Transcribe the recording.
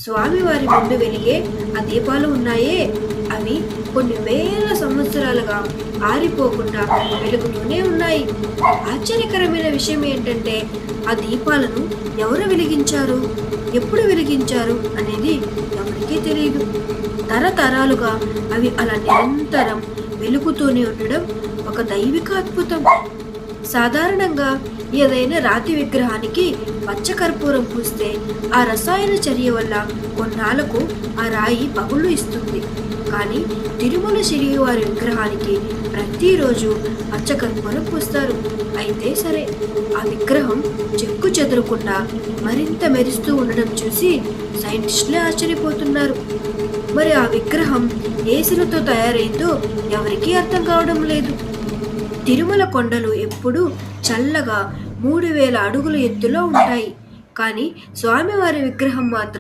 స్వామివారి ముందు వెలిగే ఆ దీపాలు ఉన్నాయే, అవి కొన్ని వేల సంవత్సరాలుగా ఆరిపోకుండా వెలుగుతూనే ఉన్నాయి. ఆశ్చర్యకరమైన విషయం ఏంటంటే ఆ దీపాలను ఎవరు వెలిగించారు, ఎప్పుడు వెలిగించారు అనేది ఎవరికీ తెలియదు. తరతరాలుగా అవి అలా నిరంతరం వెలుగుతూనే ఉండడం ఒక దైవిక అద్భుతం. సాధారణంగా ఏదైనా రాతి విగ్రహానికి పచ్చకర్పూరం పూస్తే ఆ రసాయన చర్య వల్ల కొన్నాళ్లకు ఆ రాయి పగుళ్ళు ఇస్తుంది. కానీ తిరుమల శ్రీవారి విగ్రహానికి ప్రతిరోజు పచ్చకర్పూరం పూస్తారు. అయితే సరే, ఆ విగ్రహం చెక్కు చెదరకుండా మరింత మెరుస్తూ ఉండడం చూసి సైంటిస్టులే ఆశ్చర్యపోతున్నారు. మరి ఆ విగ్రహం ఏ శిలతో తయారైందో ఎవరికీ అర్థం కావడం లేదు. తిరుమల కొండలు ఎప్పుడూ చల్లగా 3000 అడుగుల ఎత్తులో ఉంటాయి. కానీ స్వామివారి విగ్రహం మాత్రం